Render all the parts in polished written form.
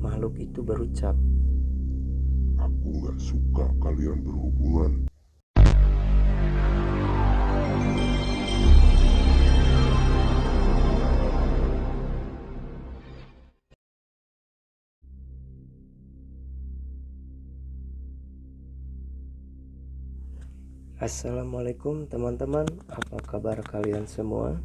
makhluk itu berucap, Aku nggak suka kalian berhubungan. Assalamualaikum teman-teman, apa kabar kalian semua?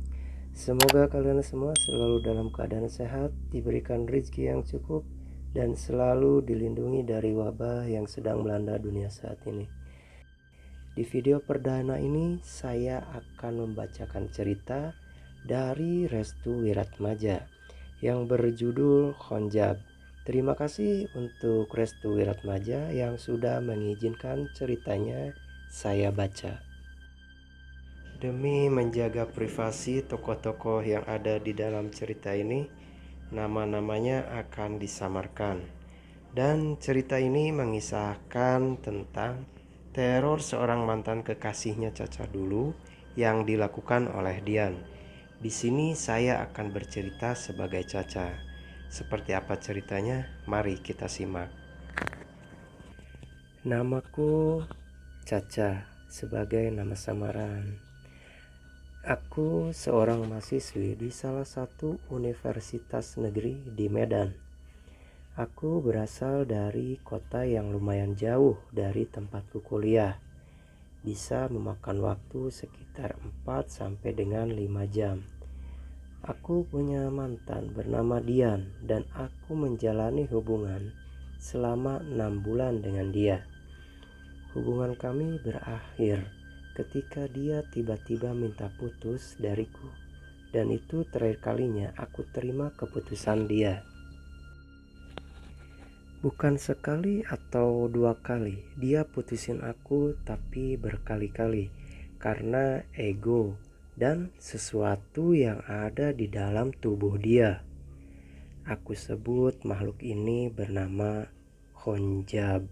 Semoga kalian semua selalu dalam keadaan sehat, diberikan rezeki yang cukup, dan selalu dilindungi dari wabah yang sedang melanda dunia saat ini. Di video perdana ini saya akan membacakan cerita dari Restu Wiratmaja yang berjudul Khonjab. Terima kasih untuk Restu Wiratmaja yang sudah mengizinkan ceritanya saya baca. Demi menjaga privasi tokoh-tokoh yang ada di dalam cerita ini, nama-namanya akan disamarkan. Dan cerita ini mengisahkan tentang teror seorang mantan kekasihnya Caca dulu yang dilakukan oleh Dian. Di sini saya akan bercerita sebagai Caca. Seperti apa ceritanya? Mari kita simak. Namaku Caca sebagai nama samaran. Aku seorang mahasiswi di salah satu universitas negeri di Medan. Aku berasal dari kota yang lumayan jauh dari tempatku kuliah. Bisa memakan waktu sekitar 4 sampai dengan 5 jam. Aku punya mantan bernama Dian dan aku menjalani hubungan selama 6 bulan dengan dia. Hubungan kami berakhir ketika dia tiba-tiba minta putus dariku, dan itu terakhir kalinya aku terima keputusan dia. Bukan sekali atau 2 kali dia putusin aku, tapi berkali-kali karena ego dan sesuatu yang ada di dalam tubuh dia. Aku sebut makhluk ini bernama Khonjab.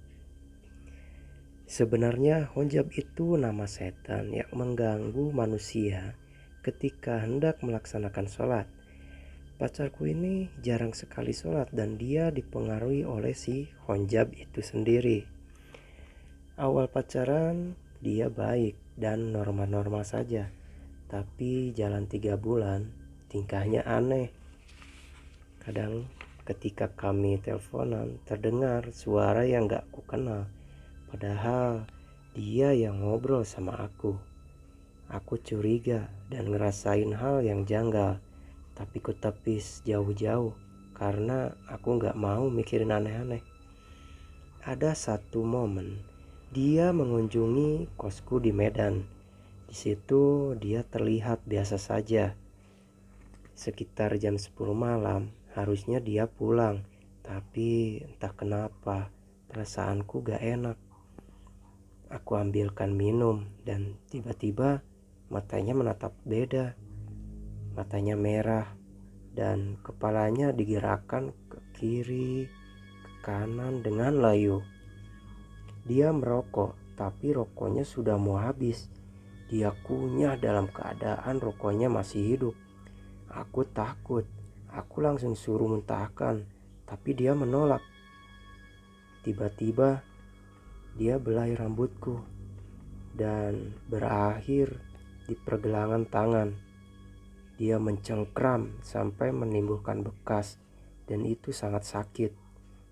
Sebenarnya Khonjab itu nama setan yang mengganggu manusia ketika hendak melaksanakan sholat. Pacarku ini jarang sekali sholat dan dia dipengaruhi oleh si Khonjab itu sendiri. Awal pacaran dia baik dan normal-normal saja, tapi jalan 3 bulan tingkahnya aneh. Kadang ketika kami teleponan terdengar suara yang gak kukenal, padahal dia yang ngobrol sama aku. Aku curiga dan ngerasain hal yang janggal, tapi ku tepis jauh-jauh karena aku gak mau mikirin aneh-aneh. Ada satu momen dia mengunjungi kosku di Medan. Di situ dia terlihat biasa saja. Sekitar jam 10 malam harusnya dia pulang, tapi entah kenapa perasaanku gak enak. Aku ambilkan minum dan tiba-tiba matanya menatap beda. Matanya merah dan kepalanya digerakkan ke kiri, ke kanan dengan layu. Dia merokok, tapi rokoknya sudah mau habis. Dia kunyah dalam keadaan rokoknya masih hidup. Aku takut. Aku langsung suruh muntahkan, tapi dia menolak. Tiba-tiba dia belai rambutku dan berakhir di pergelangan tangan. Dia mencengkram sampai menimbulkan bekas dan itu sangat sakit.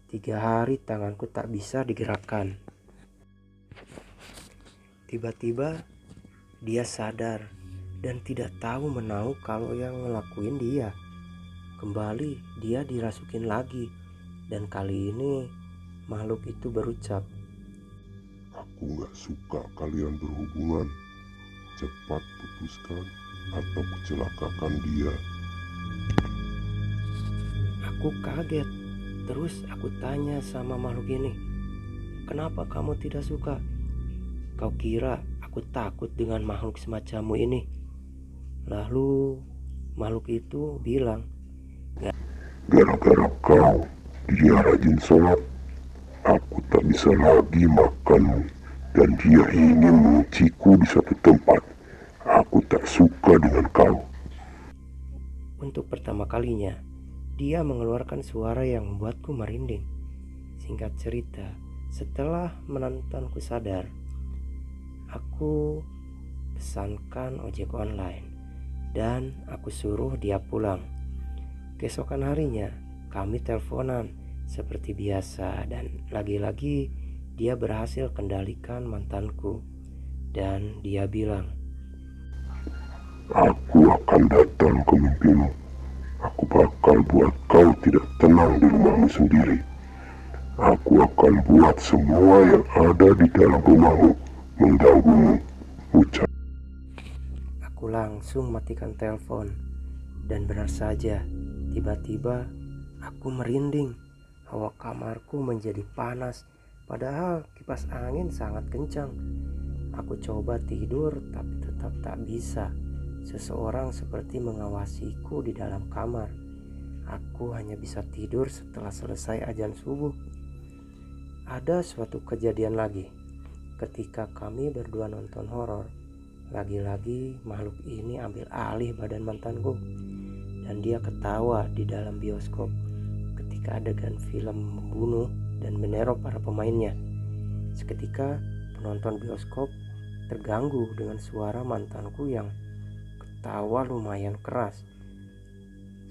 3 hari tanganku tak bisa digerakkan. Tiba-tiba dia sadar dan tidak tahu menahu kalau yang ngelakuin dia. Kembali dia dirasukin lagi dan kali ini makhluk itu berucap, Aku nggak suka kalian berhubungan. Cepat putuskan atau kucelakakan dia. Aku kaget. Terus aku tanya sama makhluk ini, kenapa kamu tidak suka? Kau kira aku takut dengan makhluk semacammu ini? Lalu makhluk itu bilang, Gara-gara kau, dia rajin sholat. Aku tak bisa lagi makanmu dan dia ingin mengunciku di satu tempat. Aku tak suka dengan kau. untuk pertama kalinya Dia mengeluarkan suara yang membuatku merinding. Singkat cerita, setelah menontonku sadar, aku pesankan ojek online dan aku suruh dia pulang. Keesokan harinya kami teleponan seperti biasa dan lagi-lagi dia berhasil kendalikan mantanku dan dia bilang, Aku akan datang ke mimpimu. Aku bakal buat kau tidak tenang di rumahmu sendiri. Aku akan buat semua yang ada di dalam rumahmu mengganggumu. Ucap. aku langsung matikan telepon dan benar saja, tiba-tiba aku merinding. Hawa kamarku menjadi panas padahal kipas angin sangat kencang. Aku coba tidur tapi tetap tak bisa. Seseorang seperti mengawasiku di dalam kamar. Aku hanya bisa tidur setelah selesai azan subuh. Ada suatu kejadian lagi. Ketika kami berdua nonton horor, lagi-lagi makhluk ini ambil alih badan mantanku dan dia ketawa di dalam bioskop ketika adegan film membunuh dan meneror para pemainnya. Seketika penonton bioskop terganggu dengan suara mantanku yang ketawa lumayan keras.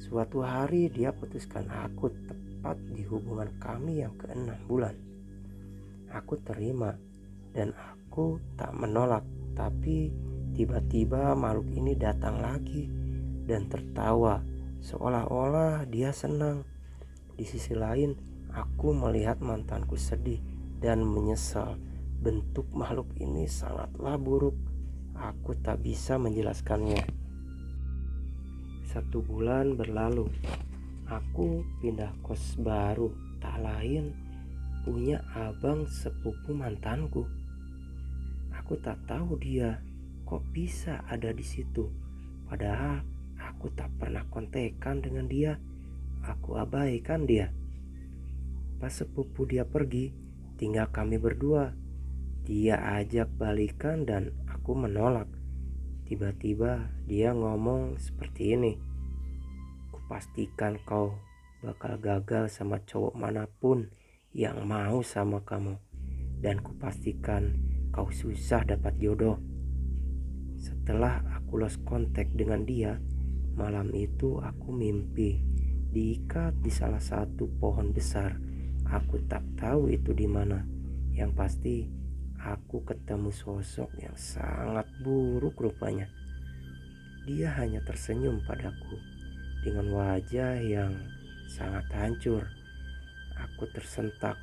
Suatu hari dia putuskan aku tepat di hubungan kami yang ke-6 bulan. Aku terima dan aku tak menolak, tapi tiba-tiba makhluk ini datang lagi dan tertawa seolah-olah dia senang. Di sisi lain, aku melihat mantanku sedih dan menyesal. Bentuk makhluk ini sangatlah buruk. Aku tak bisa menjelaskannya. 1 bulan berlalu. Aku pindah kos baru, tak lain punya abang sepupu mantanku. Aku tak tahu dia kok bisa ada di situ. Padahal aku tak pernah kontekan dengan dia. Aku abaikan dia. Pas sepupu dia pergi, tinggal kami berdua. Dia ajak balikan dan aku menolak. Tiba-tiba dia ngomong seperti ini, "Kupastikan kau bakal gagal sama cowok manapun yang mau sama kamu. Dan kupastikan kau susah dapat jodoh." Setelah aku lost kontak dengan dia, malam itu aku mimpi diikat di salah satu pohon besar. Aku tak tahu itu di mana. Yang pasti aku ketemu sosok yang sangat buruk rupanya. Dia hanya tersenyum padaku dengan wajah yang sangat hancur. Aku tersentak.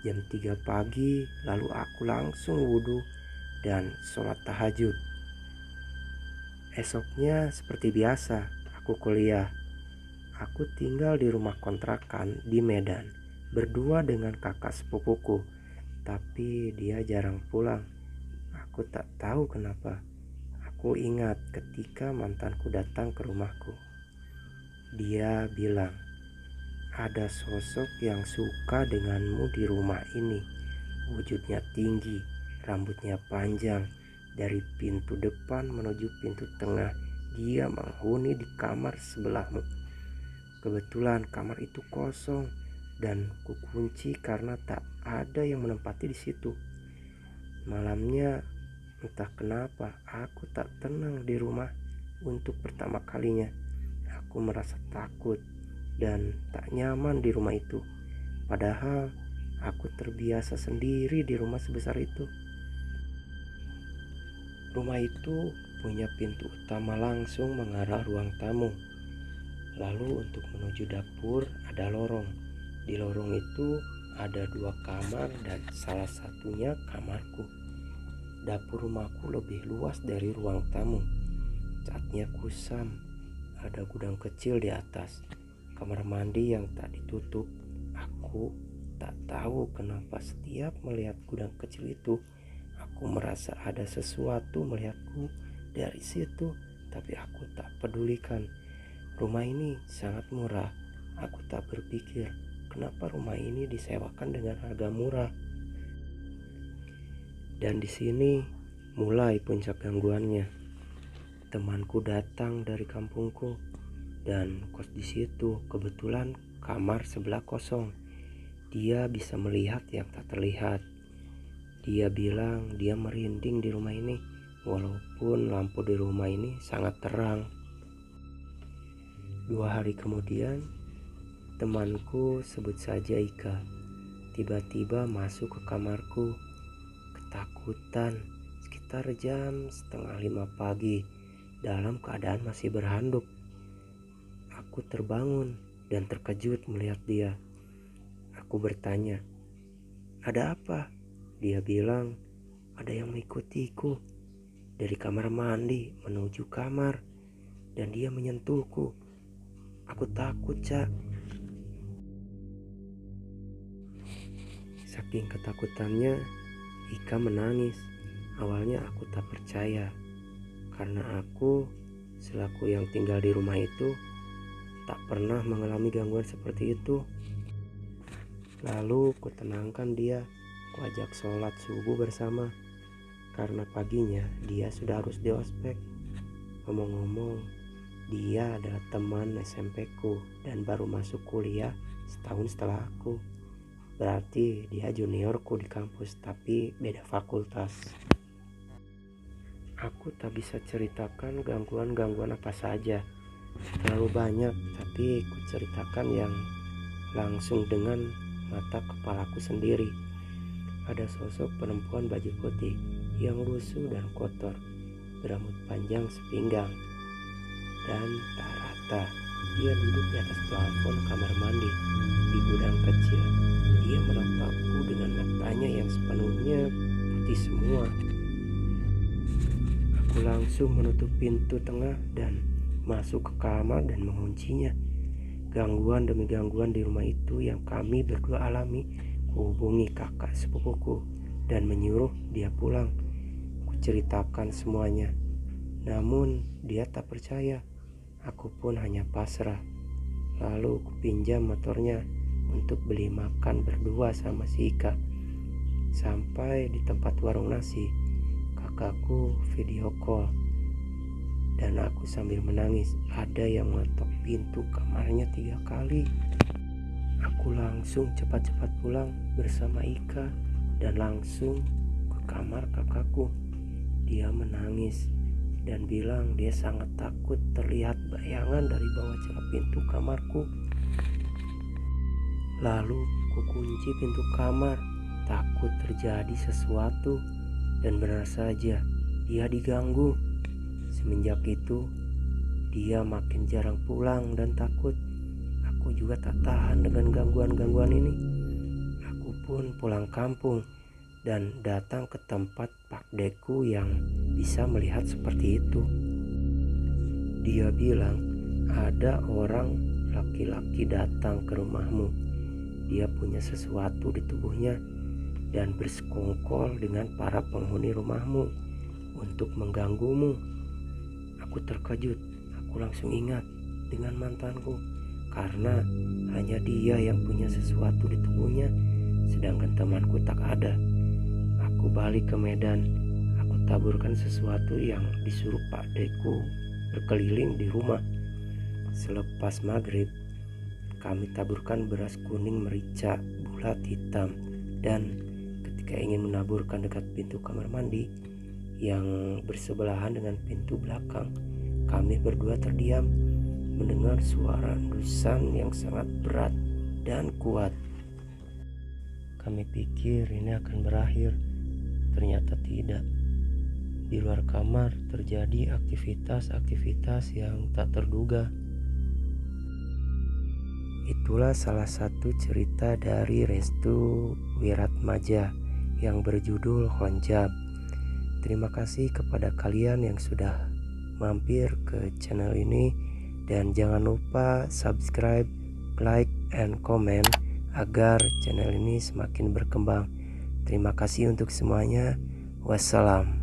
Jam 3 pagi lalu aku langsung wudhu dan sholat tahajud. Esoknya seperti biasa aku kuliah. Aku tinggal di rumah kontrakan di Medan berdua dengan kakak sepupuku, tapi dia jarang pulang. Aku tak tahu kenapa. Aku ingat ketika mantanku datang ke rumahku. Dia bilang, "Ada sosok yang suka denganmu di rumah ini. Wujudnya tinggi, rambutnya panjang. Dari pintu depan menuju pintu tengah, dia menghuni di kamar sebelahmu. Kebetulan kamar itu kosong dan kukunci karena tak ada yang menempati di situ. Malamnya entah kenapa aku tak tenang di rumah. Untuk pertama kalinya aku merasa takut dan tak nyaman di rumah itu. Padahal aku terbiasa sendiri di rumah sebesar itu. Rumah itu punya pintu utama langsung mengarah ruang tamu. Lalu untuk menuju dapur ada lorong. Di lorong itu ada 2 kamar dan salah satunya kamarku. Dapur rumahku lebih luas dari ruang tamu. Catnya kusam. Ada gudang kecil di atas. Kamar mandi yang tak ditutup. Aku tak tahu kenapa setiap melihat gudang kecil itu, aku merasa ada sesuatu melihatku dari situ. Tapi aku tak pedulikan. Rumah ini sangat murah. Aku tak berpikir kenapa rumah ini disewakan dengan harga murah. Dan di sini mulai puncak gangguannya. Temanku datang dari kampungku. dan kos di situ. Kebetulan kamar sebelah kosong. Dia bisa melihat yang tak terlihat. Dia bilang dia merinding di rumah ini, walaupun lampu di rumah ini sangat terang. 2 hari kemudian, temanku, sebut saja Ika, tiba-tiba masuk ke kamarku, ketakutan, sekitar jam 4:30 pagi, dalam keadaan masih berhanduk. Aku terbangun dan terkejut melihat dia. Aku bertanya, "Ada apa?" Dia bilang, "Ada yang mengikutiku dari kamar mandi menuju kamar dan dia menyentuhku. Aku takut, Cak." Saking ketakutannya, Ika menangis. Awalnya aku tak percaya, karena aku selaku yang tinggal di rumah itu tak pernah mengalami gangguan seperti itu. Lalu kutenangkan dia, kuajak sholat subuh bersama, karena paginya dia sudah harus di ospek. Ngomong-ngomong, dia adalah teman SMP ku dan baru masuk kuliah setahun setelah aku. Berarti dia juniorku di kampus, tapi beda fakultas. Aku tak bisa ceritakan gangguan-gangguan apa saja, terlalu banyak, tapi ku ceritakan yang langsung dengan mata kepalaku sendiri. Ada sosok perempuan baju putih yang lusuh dan kotor, berambut panjang sepinggang dan tak rata. Dia duduk di atas plafon kamar mandi di gudang kecil. Dia menatapku dengan matanya yang sepenuhnya putih semua. Aku langsung menutup pintu tengah dan masuk ke kamar dan menguncinya. Gangguan demi gangguan di rumah itu yang kami berdua alami. Kuhubungi kakak sepupuku dan menyuruh dia pulang. Kuceritakan semuanya, namun dia tak percaya. Aku pun hanya pasrah. Lalu kupinjam motornya untuk beli makan berdua sama si Ika. Sampai di tempat warung nasi, kakakku video call dan aku sambil menangis. Ada yang mengetok pintu kamarnya 3 kali. Aku langsung cepat-cepat pulang bersama Ika dan langsung ke kamar kakakku. Dia menangis dan bilang dia sangat takut terlihat bayangan dari bawah celah pintu kamarku. Lalu kukunci pintu kamar, takut terjadi sesuatu, dan benar saja dia diganggu. Semenjak itu dia makin jarang pulang dan takut. Aku juga tak tahan dengan gangguan-gangguan ini. Aku pun pulang kampung dan datang ke tempat Pak Deku yang bisa melihat seperti itu. Dia bilang ada orang laki-laki datang ke rumahmu. Dia punya sesuatu di tubuhnya dan bersekongkol dengan para penghuni rumahmu untuk mengganggumu. Aku terkejut. Aku langsung ingat dengan mantanku, karena hanya dia yang punya sesuatu di tubuhnya, sedangkan temanku tak ada. Aku balik ke Medan. Aku taburkan sesuatu yang disuruh Pak Deku berkeliling di rumah. Selepas maghrib, kami taburkan beras kuning merica bulat hitam, dan ketika ingin menaburkan dekat pintu kamar mandi yang bersebelahan dengan pintu belakang, kami berdua terdiam mendengar suara endusan yang sangat berat dan kuat. Kami pikir ini akan berakhir, ternyata tidak. Di luar kamar terjadi aktivitas-aktivitas yang tak terduga. Itulah salah satu cerita dari Restu Wiratmaja yang berjudul Honjab. Terima kasih kepada kalian yang sudah mampir ke channel ini, dan jangan lupa subscribe, like, and comment agar channel ini semakin berkembang. Terima kasih untuk semuanya. Wassalam.